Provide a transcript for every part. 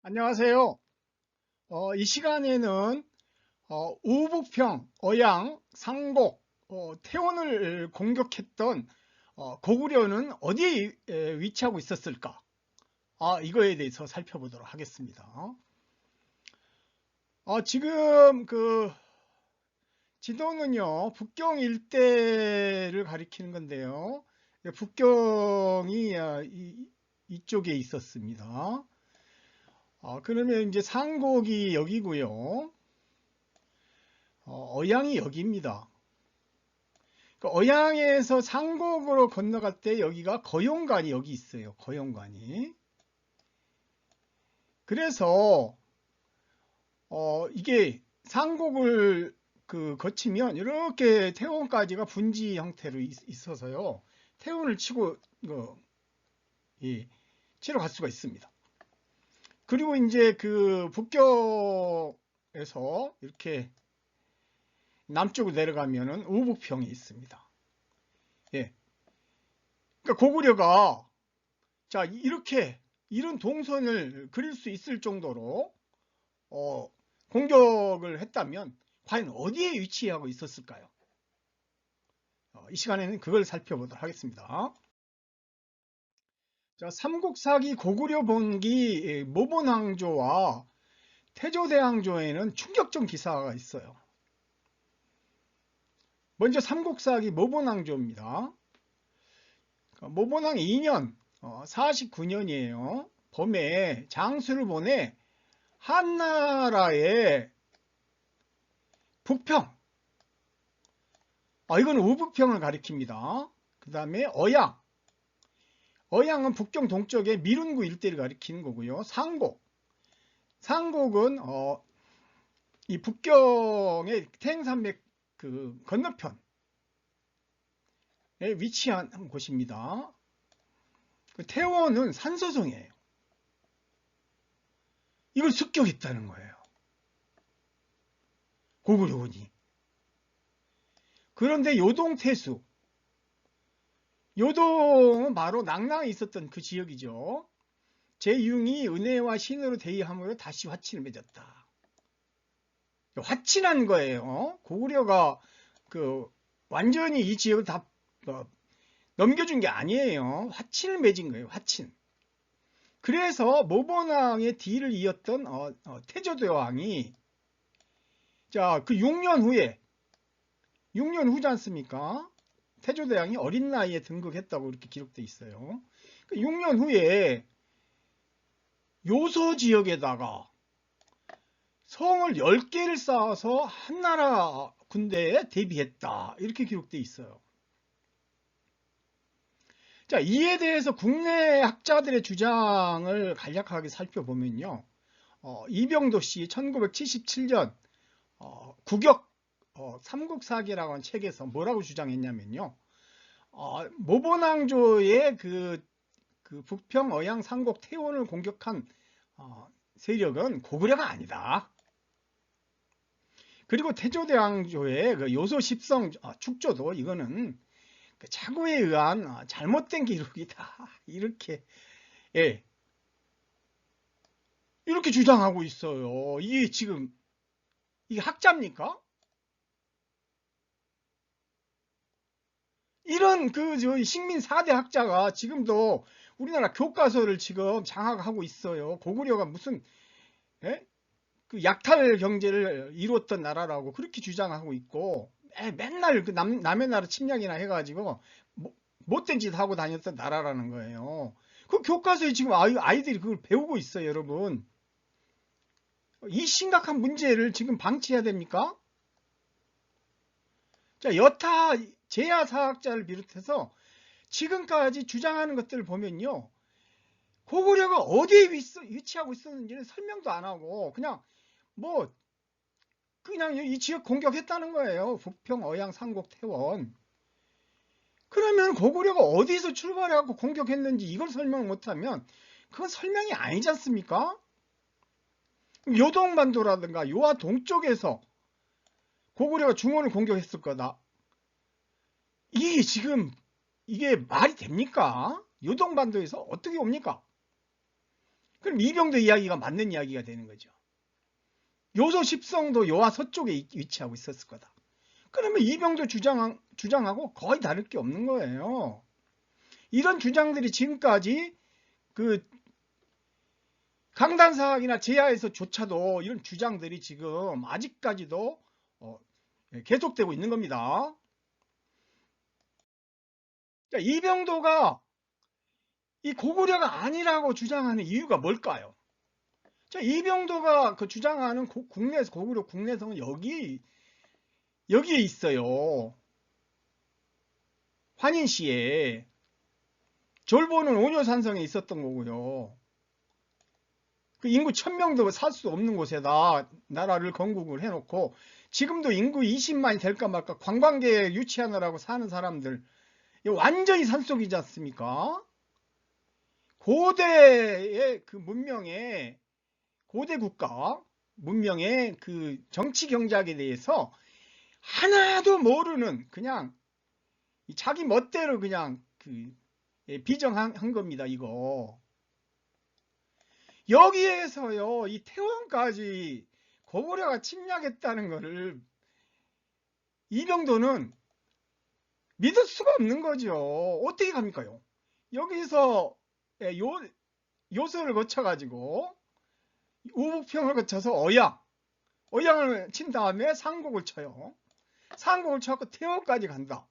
안녕하세요. 이 시간에는 우북평, 어양, 상곡, 태원을 공격했던 고구려는 어디에 위치하고 있었을까? 이거에 대해서 살펴보도록 하겠습니다. 지금 그 지도는요, 북경 일대를 가리키는 건데요. 북경이 이쪽에 있었습니다. 그러면 이제 상곡이 여기고요. 어양이 여기입니다. 그 어양에서 상곡으로 건너갈 때 여기가 거용관이 여기 있어요. 거용관이. 그래서 이게 상곡을 거치면 이렇게 태원까지가 분지 형태로 있어서요. 태원을 치고 치러 갈 수가 있습니다. 그리고 이제 그 북경에서 이렇게 남쪽으로 내려가면은 우북평이 있습니다. 예. 그러니까 고구려가 이렇게 이런 동선을 그릴 수 있을 정도로 공격을 했다면 과연 어디에 위치하고 있었을까요? 이 시간에는 그걸 살펴보도록 하겠습니다. 삼국사기 고구려 본기 모본왕조와 태조대왕조에는 충격적 기사가 있어요. 먼저 삼국사기 모본왕조입니다. 모본왕 2년 49년이에요. 봄에 장수를 보내 한나라의 북평, 이건 우북평을 가리킵니다. 그 다음에 어양은 북경 동쪽의 미룬구 일대를 가리키는 거고요. 상곡은 이 북경의 태행산맥 건너편에 위치한 곳입니다. 태원은 산서성이에요. 이걸 습격했다는 거예요. 고구려군이. 그런데 요동태수, 요동은 바로 낙랑에 있었던 그 지역이죠. 제융이 은혜와 신으로 대의함으로 다시 화친을 맺었다. 화친한 거예요. 고구려가 완전히 이 지역을 다 넘겨준 게 아니에요. 화친을 맺은 거예요. 화친. 그래서 모본왕의 뒤를 이었던 태조대왕이 그 6년 후지 않습니까? 태조대왕이 어린 나이에 등극했다고 이렇게 기록되어 있어요. 6년 후에 요소 지역에다가 성을 10개를 쌓아서 한나라 군대에 대비했다. 이렇게 기록되어 있어요. 이에 대해서 국내 학자들의 주장을 간략하게 살펴보면요. 이병도 씨 1977년 국역 삼국사기라고 하는 책에서 뭐라고 주장했냐면요. 모본왕조의 그 북평, 어양, 상곡, 태원을 공격한 세력은 고구려가 아니다. 그리고 태조대왕조의 그 요소 십성 축조도 이거는 착오에 의한 잘못된 기록이다. 이렇게 이렇게 주장하고 있어요. 이게 지금 이게 학자입니까? 이런 식민 4대 학자가 지금도 우리나라 교과서를 지금 장악하고 있어요. 고구려가 무슨 그 약탈 경제를 이루었던 나라라고 그렇게 주장하고 있고 맨날 남의 나라 침략이나 해가지고 못된 짓 하고 다녔던 나라라는 거예요. 그 교과서에 지금 아이들이 그걸 배우고 있어요, 여러분. 이 심각한 문제를 지금 방치해야 됩니까? 여타 제야사학자를 비롯해서 지금까지 주장하는 것들을 보면요. 고구려가 어디에 위치하고 있었는지는 설명도 안 하고 그냥 이 지역 공격했다는 거예요. 북평, 어양, 상곡, 태원. 그러면 고구려가 어디서 출발해갖고 공격했는지 이걸 설명을 못하면 그건 설명이 아니지 않습니까? 요동반도라든가 요하 동쪽에서 고구려가 중원을 공격했을 거다. 이게 말이 됩니까? 요동반도에서 어떻게 옵니까? 그럼 이병도 이야기가 맞는 이야기가 되는 거죠. 요소 10성도 요하 서쪽에 위치하고 있었을 거다. 그러면 이병도 주장하고 거의 다를 게 없는 거예요. 이런 주장들이 지금까지 그 강단사학이나 제야에서조차도 이런 주장들이 지금 아직까지도 계속되고 있는 겁니다. 이병도가 이 고구려가 아니라고 주장하는 이유가 뭘까요? 이병도가 그 주장하는 고구려 국내성은 여기에 있어요. 환인시에 졸보는 오녀산성에 있었던 거고요. 그 인구 1000명도 살 수 없는 곳에다 나라를 건국을 해놓고 지금도 인구 20만이 될까 말까 관광객 유치하느라고 사는 사람들 완전히 산속이지 않습니까? 고대의 그 문명의 고대 국가 문명의 그 정치 경제학에 대해서 하나도 모르는 그냥 자기 멋대로 그냥 비정한 겁니다. 이거 여기에서요 이 태원까지 고구려가 침략했다는 것을 이병도는 믿을 수가 없는 거죠. 어떻게 갑니까요? 여기서 요소를 거쳐가지고 우북평을 거쳐서 어양을 친 다음에 상곡을 쳐요. 상곡을 쳐서 태원까지 간다.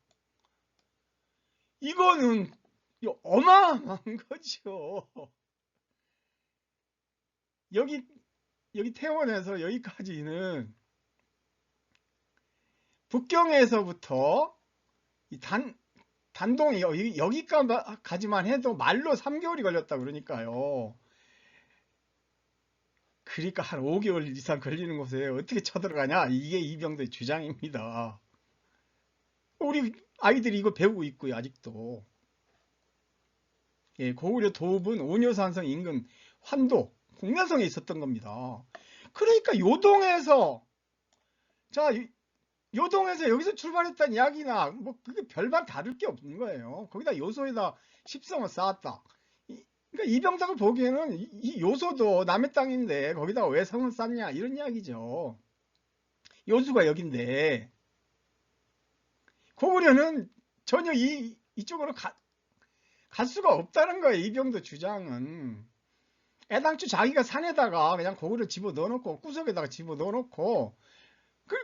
이거는 어마어마한 거죠. 여기 태원에서 여기까지는 북경에서부터 단동이 여기까지만 해도 말로 3개월이 걸렸다 그러니까요. 그러니까 한 5개월 이상 걸리는 곳에 어떻게 쳐들어가냐? 이게 이병도의 주장입니다. 우리 아이들이 이거 배우고 있고요. 아직도. 예, 고구려 도읍은 오녀산성 인근 환도 공면성에 있었던 겁니다. 그러니까 요동에서 여기서 출발했다는 이야기나 뭐 그게 별반 다를 게 없는 거예요. 거기다 요소에다 10성을 쌓았다. 그러니까 이병작을 보기에는 이 요소도 남의 땅인데 거기다가 왜 성을 쌓냐 이런 이야기죠. 요수가 여긴데 고구려는 전혀 이쪽으로 갈 수가 없다는 거예요. 이병도 주장은. 애당초 자기가 산에다가 그냥 고구려 집어 넣어놓고 구석에다가 집어 넣어놓고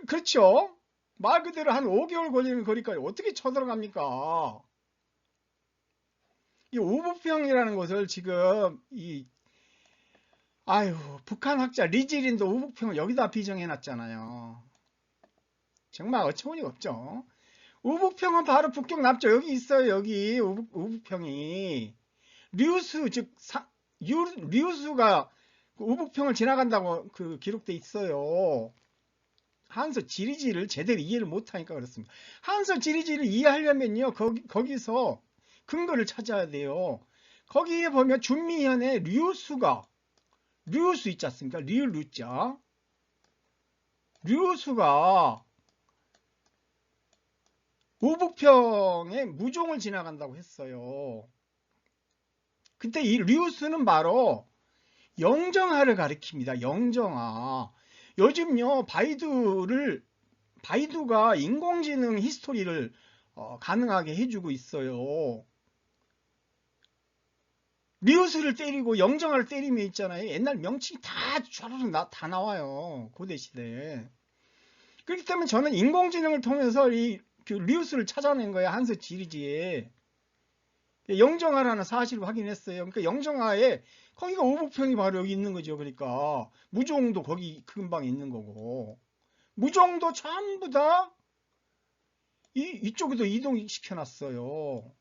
그렇죠. 말 그대로 한 5개월 걸리는 거리까지 어떻게 쳐들어갑니까? 이 우북평이라는 것을 지금 북한 학자 리지린도 우북평을 여기다 비정해놨잖아요. 정말 어처구니가 없죠. 우북평은 바로 북경 남쪽 여기 있어요. 여기 우북평이 류수 즉 류수가 우북평을 지나간다고 기록돼 있어요. 한서 지리지를 제대로 이해를 못하니까 그렇습니다. 한서 지리지를 이해하려면요 거기서 근거를 찾아야 돼요. 거기에 보면 준미현의 류수 있지 않습니까? 류자 류수가 우북평에 무종을 지나간다고 했어요. 그때 이 류수는 바로 영정하를 가리킵니다. 영정하. 요즘요 바이두가 인공지능 히스토리를 가능하게 해주고 있어요. 류수를 때리고 영정하를 때리면 있잖아요. 옛날 명칭이 다 촤르르 다 나와요. 고대시대에. 그렇기 때문에 저는 인공지능을 통해서 그 류수를 찾아낸 거예요. 한서 지리지에. 영정하라는 사실을 확인했어요. 그러니까 영정하에 거기가 오북평이 바로 여기 있는 거죠. 그러니까 무종도 거기 근방에 있는 거고 무종도 전부 다 이쪽에도 이동시켜 놨어요.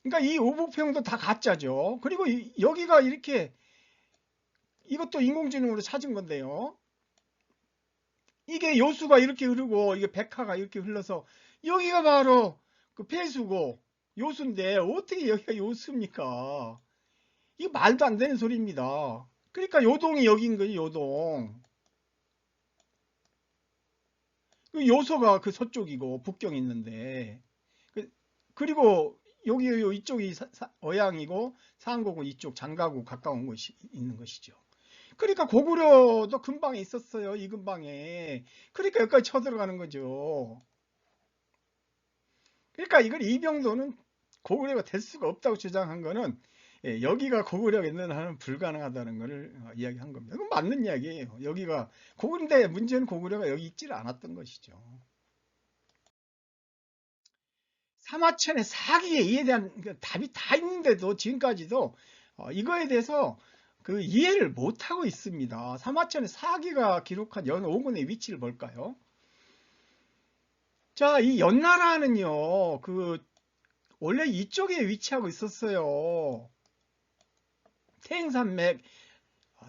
그러니까 이 오북평도 다 가짜죠. 그리고 여기가 이렇게 이것도 인공지능으로 찾은 건데요. 이게 요수가 이렇게 흐르고 이게 백하가 이렇게 흘러서 여기가 바로 그 폐수고 요수인데 어떻게 여기가 요수입니까? 이게 말도 안 되는 소리입니다. 그러니까 요동이 여기인 거예요. 요동. 요소가 그 서쪽이고 북경이 있는데 그리고 여기 이쪽이 어양이고 상곡은 이쪽 장가구 가까운 곳이 있는 것이죠. 그러니까 고구려도 근방에 있었어요. 이 근방에. 그러니까 여기까지 쳐들어가는 거죠. 그러니까 이걸 이병도는 고구려가 될 수가 없다고 주장한 거는 여기가 고구려가 있는 한은 불가능하다는 것을 이야기한 겁니다. 그건 맞는 이야기예요. 여기가 고구려인데 문제는 고구려가 여기 있지를 않았던 것이죠. 사마천의 사기에 이에 대한 답이 다 있는데도 지금까지도 이거에 대해서 그 이해를 못하고 있습니다. 사마천의 사기가 기록한 연오군의 위치를 볼까요? 자, 이 연나라는요, 원래 이쪽에 위치하고 있었어요. 태행산맥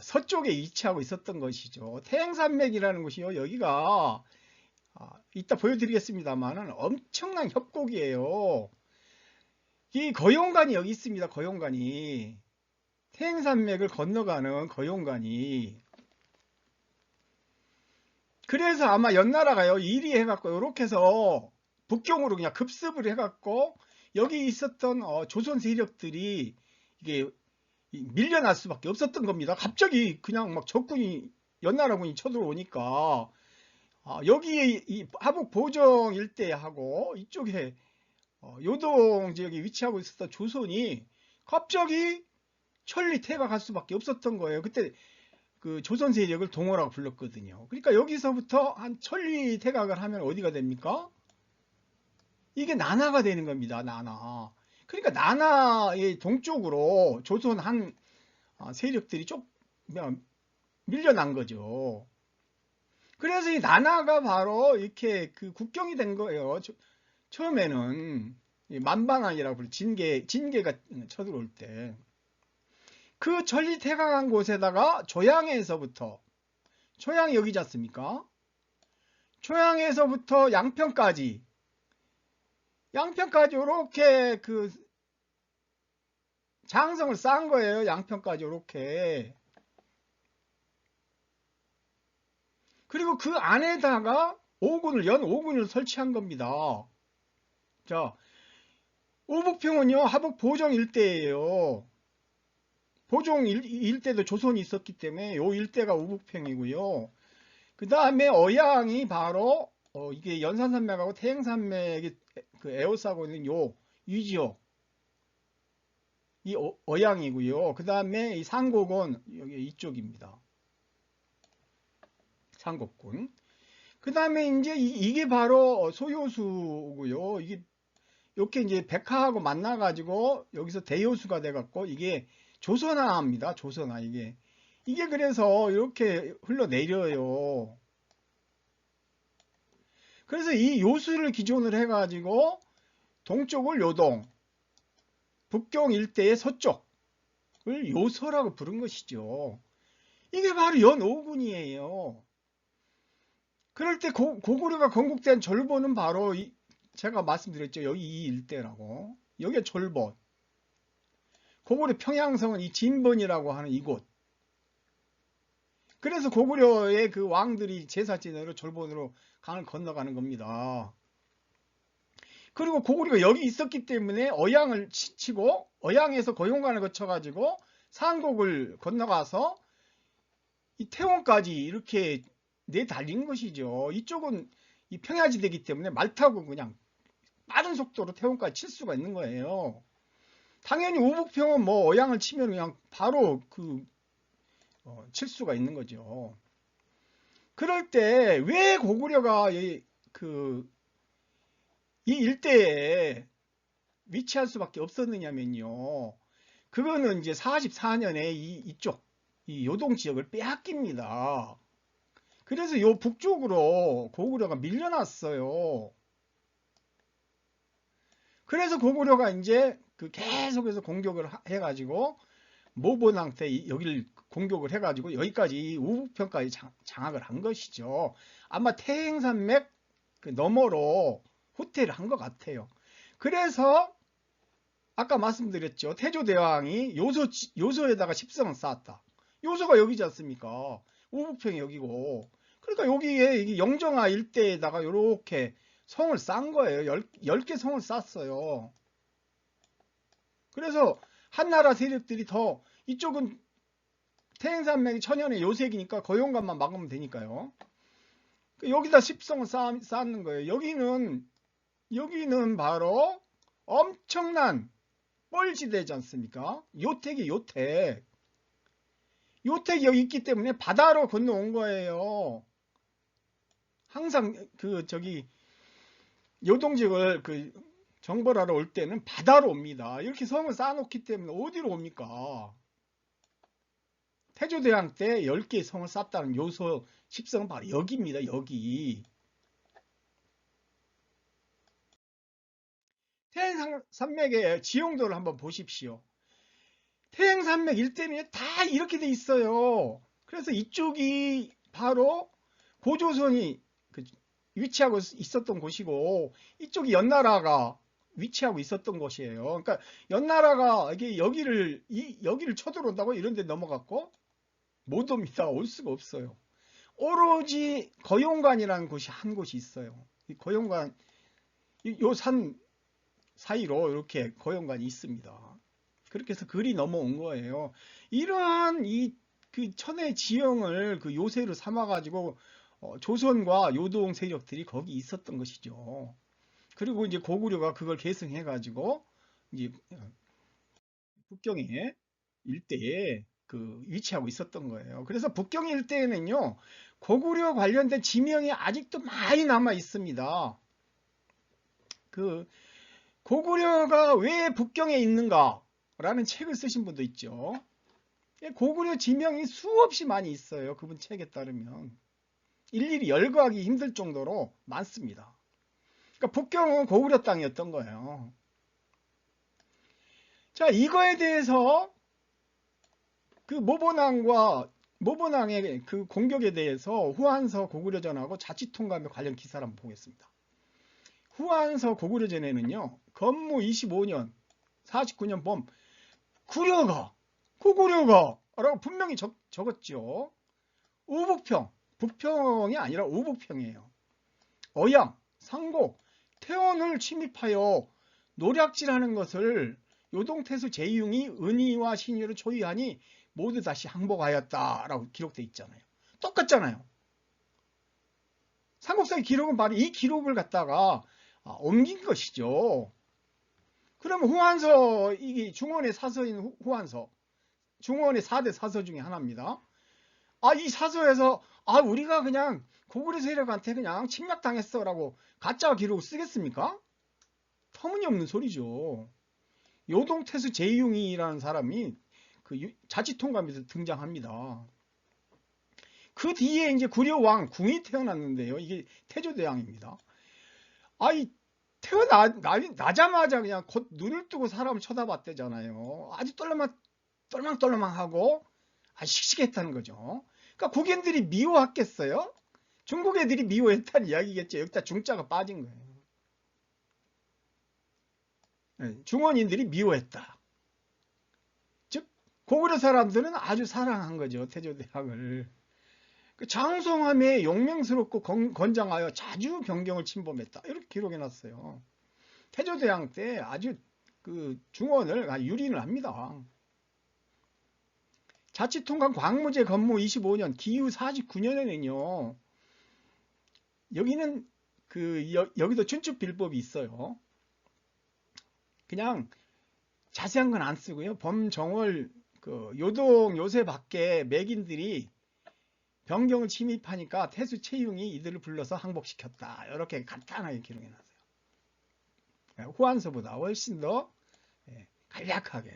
서쪽에 위치하고 있었던 것이죠. 태행산맥이라는 곳이요, 여기가 이따 보여드리겠습니다만은 엄청난 협곡이에요. 이 거용관이 여기 있습니다. 거용관이 태행산맥을 건너가는 거용관이. 그래서 아마 연나라가요 이리 해갖고 이렇게 해서 북경으로 그냥 급습을 해갖고 여기 있었던 조선 세력들이 이게 밀려날 수밖에 없었던 겁니다. 갑자기 그냥 막 적군이 연나라군이 쳐들어오니까 여기에 이 하북 보정 일대하고 이쪽에 요동 지역에 위치하고 있었던 조선이 갑자기 천리 퇴각할 수밖에 없었던 거예요. 그때 그 조선 세력을 동호라고 불렀거든요. 그러니까 여기서부터 한 천리 퇴각을 하면 어디가 됩니까? 이게 나나가 되는 겁니다. 나나. 그러니까 나나의 동쪽으로 조선 한 세력들이 좀 밀려난 거죠. 그래서 이 나나가 바로 이렇게 그 국경이 된 거예요. 처음에는 만반항이라고 불러 진계가 쳐들어올 때. 그 천리 퇴각한 곳에다가 조양에서부터 초양이 여기지 않습니까? 초양에서부터 양평까지 이렇게 그 장성을 쌓은 거예요. 양평까지 이렇게. 그리고 그 안에다가 연 5군을 설치한 겁니다. 자, 우북평은요 하북 보정 일대예요. 보종 일대도 조선이 있었기 때문에 요 일대가 우북평이고요. 그 다음에 어양이 바로 이게 연산산맥하고 태행산맥이 그 에워싸고 있는 요 위지역 이 어양이고요. 그 다음에 이 상곡은 여기 이쪽입니다. 상곡군. 그 다음에 이제 이게 바로 소요수고요. 이게 이렇게 이제 백하하고 만나가지고 여기서 대요수가 돼갖고 이게 조선화입니다. 조선화 이게 그래서 이렇게 흘러내려요. 그래서 이 요수를 기준으로 해가지고 동쪽을 요동, 북경 일대의 서쪽을 요서라고 부른 것이죠. 이게 바로 연오군이에요. 그럴 때 고구려가 건국된 절본은 바로 제가 말씀드렸죠. 여기 이 일대라고. 여기가 절본. 고구려 평양성은 이 진번이라고 하는 이곳. 그래서 고구려의 그 왕들이 제사지내로 절본으로 강을 건너가는 겁니다. 그리고 고구려가 여기 있었기 때문에 어양을 치고 어양에서 거용관을 거쳐가지고 상곡을 건너가서 이 태원까지 이렇게 내달린 것이죠. 이쪽은 이 평야지대이기 때문에 말 타고 그냥 빠른 속도로 태원까지 칠 수가 있는 거예요. 당연히 우북평은 뭐 어양을 치면 그냥 바로 칠 수가 있는 거죠. 그럴 때 왜 고구려가 이 일대에 위치할 수밖에 없었느냐면요. 그거는 이제 44년에 이쪽 이 요동 지역을 빼앗깁니다. 그래서 요 북쪽으로 고구려가 밀려났어요. 그래서 고구려가 이제 계속해서 공격을 해가지고 모본항 때 여기를 공격을 해가지고 여기까지 우북평까지 장악을 한 것이죠. 아마 태행산맥 너머로 후퇴를 한 것 같아요. 그래서 아까 말씀드렸죠. 태조대왕이 요소에다가 십성을 쌓았다. 요소가 여기지 않습니까? 우북평이 여기고. 그러니까 여기에 영정하 일대에다가 이렇게 성을 쌓은 거예요. 10개 성을 쌓았어요. 그래서 한나라 세력들이 더 이쪽은 태행산맥이 천연의 요색이니까 거용관만 막으면 되니까요. 여기다 십성을 쌓는 거예요. 여기는 바로 엄청난 뻘지대지 않습니까? 요택이 요택. 요택이 여기 있기 때문에 바다로 건너온 거예요. 항상 요동직을 정벌하러 올 때는 바다로 옵니다. 이렇게 성을 쌓아놓기 때문에 어디로 옵니까? 태조대왕 때 10개의 성을 쌓았다는 요소 10성은 바로 여기입니다. 여기. 태행산맥의 지형도를 한번 보십시오. 태행산맥 일대면에 다 이렇게 돼 있어요. 그래서 이쪽이 바로 고조선이 위치하고 있었던 곳이고, 이쪽이 연나라가 위치하고 있었던 곳이에요. 그러니까 연나라가 여기를 쳐들어온다고 이런 데 넘어갔고 못 옵니다. 올 수가 없어요. 오로지 거용관이라는 곳이 한 곳이 있어요. 이 거용관, 요 산 사이로 이렇게 거용관이 있습니다. 그렇게 해서 글이 넘어온 거예요. 이러한 그 천의 지형을 그 요새로 삼아가지고 조선과 요동 세력들이 거기 있었던 것이죠. 그리고 이제 고구려가 그걸 계승해가지고 이제 북경의 일대에 위치하고 있었던 거예요. 그래서 북경 일대에는요, 고구려 관련된 지명이 아직도 많이 남아 있습니다. 고구려가 왜 북경에 있는가라는 책을 쓰신 분도 있죠. 고구려 지명이 수없이 많이 있어요. 그분 책에 따르면. 일일이 열거하기 힘들 정도로 많습니다. 그러니까 북경은 고구려 땅이었던 거예요. 자, 이거에 대해서 모본왕의 그 공격에 대해서 후한서 고구려전하고 자치통감의 관련 기사를 한번 보겠습니다. 후한서 고구려전에는요, 건무 25년 49년 봄 고구려가 라고 분명히 적었죠. 우북평, 북평이 아니라 우북평이에요. 어양, 상곡, 태원을 침입하여 노략질하는 것을 요동태수 제이융이 은희와 신유를 초유하니 모두 다시 항복하였다라고 기록되어 있잖아요. 똑같잖아요. 삼국사의 기록은 바로 이 기록을 갖다가 옮긴 것이죠. 그러면 후한서, 이게 중원의 사서인 후한서, 중원의 4대 사서 중에 하나입니다. 이 사서에서 우리가 그냥 고구려 세력한테 그냥 침략당했어 라고 가짜 기록을 쓰겠습니까? 터무니없는 소리죠. 요동태수 제이융이라는 사람이 자치통감에서 등장합니다. 그 뒤에 이제 구려왕 궁이 태어났는데요. 이게 태조대왕입니다. 태어나자마자 그냥 곧 눈을 뜨고 사람을 쳐다봤대잖아요. 아주 똘망똘망하고 씩씩했다는 거죠. 그러니까 국인들이 미워했겠어요? 중국 애들이 미워했다는 이야기겠죠. 여기다 중자가 빠진 거예요. 중원인들이 미워했다. 즉 고구려 사람들은 아주 사랑한 거죠. 태조대왕을. 장성함에 용맹스럽고 건장하여 자주 병경을 침범했다. 이렇게 기록해놨어요. 태조대왕 때 아주 중원을 유린을 합니다. 자치통감 광무제 건무 25년 기후 49년에는요. 여기는 여기도 춘추빌법이 있어요. 그냥 자세한 건 안 쓰고요. 범정월 요동 요새 밖에 맥인들이 병경을 침입하니까 태수 채융이 이들을 불러서 항복시켰다. 이렇게 간단하게 기록해놨어요. 후한서보다 훨씬 더 간략하게.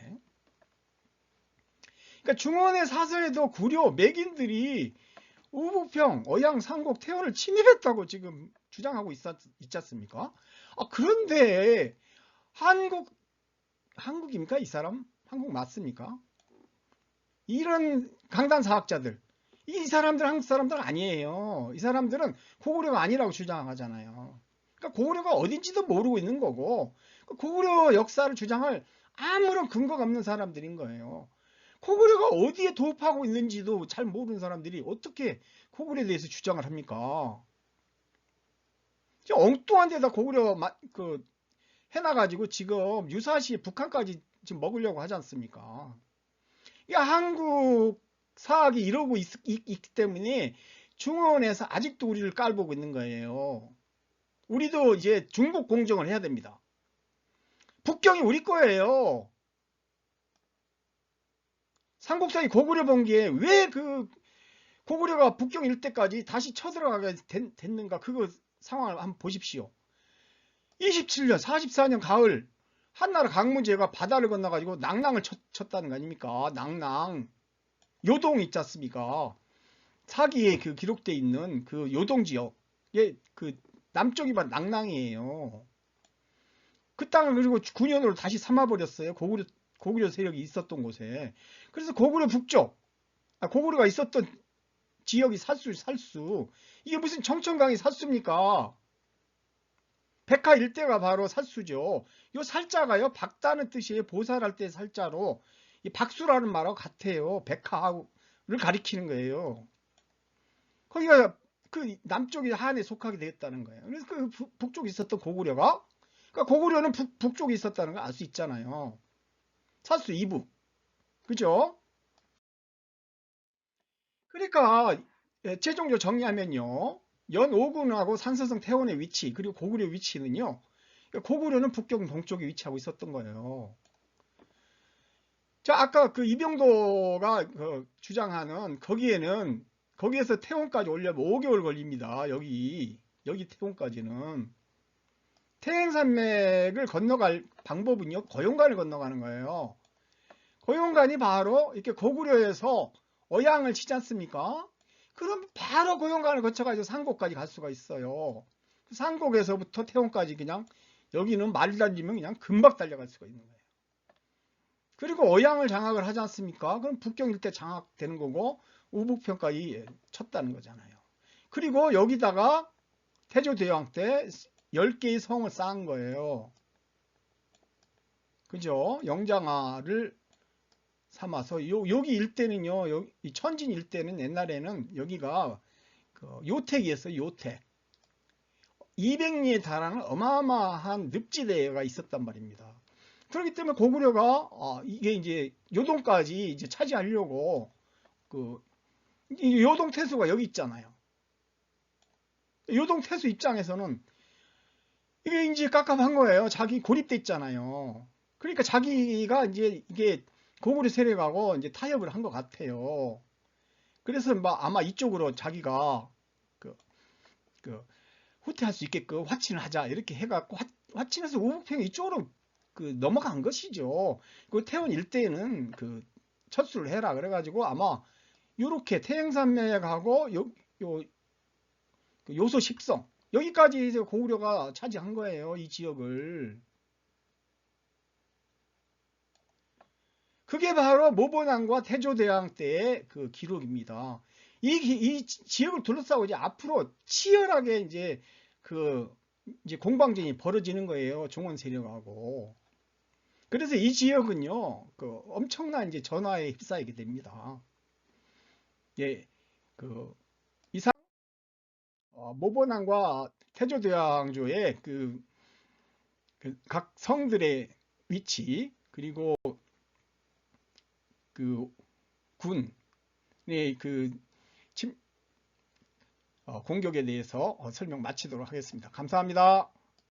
그러니까 중원의 사설에도 구려 맥인들이 우북평, 어양, 상곡, 태원을 침입했다고 지금 주장하고 있지 않습니까? 그런데 한국입니까? 이 사람? 한국 맞습니까? 이런 강단사학자들, 이 사람들 한국 사람들 아니에요. 이 사람들은 고구려가 아니라고 주장하잖아요. 그러니까 고구려가 어딘지도 모르고 있는 거고, 고구려 역사를 주장할 아무런 근거가 없는 사람들인 거예요. 고구려가 어디에 도읍하고 있는지도 잘 모르는 사람들이 어떻게 고구려에 대해서 주장을 합니까? 엉뚱한 데다 고구려 해놔가지고 지금 유사시 북한까지 지금 먹으려고 하지 않습니까? 이 한국 사학이 이러고 있기 때문에 중원에서 아직도 우리를 깔보고 있는 거예요. 우리도 이제 중국 공정을 해야 됩니다. 북경이 우리 거예요. 삼국사의 고구려 번기에 왜 그 고구려가 북경 일대까지 다시 쳐들어가게 됐는가, 그거 상황을 한번 보십시오. 27년 44년 가을 한나라 강무제가 바다를 건너가지고 낭낭을 쳤다는 거 아닙니까? 낭낭 요동 있지 않습니까? 사기에 그 기록되어 있는 그 요동 지역의 그 남쪽이 바로 낭낭이에요. 그 땅을 그리고 9년으로 다시 삼아버렸어요. 고구려 세력이 있었던 곳에. 그래서 고구려 북쪽, 고구려가 있었던 지역이 살수. 이게 무슨 청천강이 살수입니까? 백화 일대가 바로 살수죠. 요 살자가요, 박다는 뜻이에요. 보살할 때 살자로. 이 박수라는 말하고 같아요. 백화를 가리키는 거예요. 거기가 그 남쪽이 한에 속하게 되었다는 거예요. 그래서 그 북쪽에 있었던 고구려가, 그러니까 고구려는 북쪽에 있었다는 걸 알 수 있잖아요. 살수 2부. 그죠? 그러니까 최종적으로 정리하면요. 연오군하고 산서성 태원의 위치, 그리고 고구려 위치는요. 고구려는 북경 동쪽에 위치하고 있었던 거예요. 자, 아까 그 이병도가 주장하는 거기에서 태원까지 오려면 5개월 걸립니다. 여기 태원까지는. 태행산맥을 건너갈 방법은요, 고용간을 건너가는 거예요. 고용간이 바로 이렇게 고구려에서 어양을 치지 않습니까? 그럼 바로 고용간을 거쳐가지고 상곡까지 갈 수가 있어요. 상곡에서부터 태원까지 그냥, 여기는 말 달리면 그냥 금방 달려갈 수가 있는 거예요. 그리고 어양을 장악을 하지 않습니까? 그럼 북경 일대 장악되는 거고 우북편까지 쳤다는 거잖아요. 그리고 여기다가 태조대왕 때 10개의 성을 쌓은 거예요. 그죠? 영장하를 삼아서 여기 일대는요, 이 천진 일대는 옛날에는 여기가 그 요택이었어요. 요택. 200리에 달하는 어마어마한 늪지대가 있었단 말입니다. 그렇기 때문에 고구려가 이게 이제 요동까지 이제 차지하려고 그 요동 태수가 여기 있잖아요. 요동 태수 입장에서는 이게 이제 깝깝한 거예요. 자기 고립돼 있잖아요. 그러니까 자기가 이제 이게 고구려 세력하고 이제 타협을 한 것 같아요. 그래서 아마 이쪽으로 자기가 그, 그 후퇴할 수 있게끔 화친을 하자 이렇게 해갖고 화친해서 우북평 이쪽으로 그 넘어간 것이죠. 그 태원 일대에는 그 철수를 해라 그래가지고 아마 요렇게 태행산맥하고 그 요소 식성 여기까지 이제 고구려가 차지한 거예요. 이 지역을. 그게 바로 모본왕과 태조대왕 때의 그 기록입니다. 이 지역을 둘러싸고 이제 앞으로 치열하게 이제 이제 공방전이 벌어지는 거예요. 종원 세력하고. 그래서 이 지역은요, 엄청난 이제 전화에 휩싸이게 됩니다. 예, 이상, 모본왕과 태조대왕조의 각 성들의 위치, 그리고 군의 공격에 대해서 설명 마치도록 하겠습니다. 감사합니다.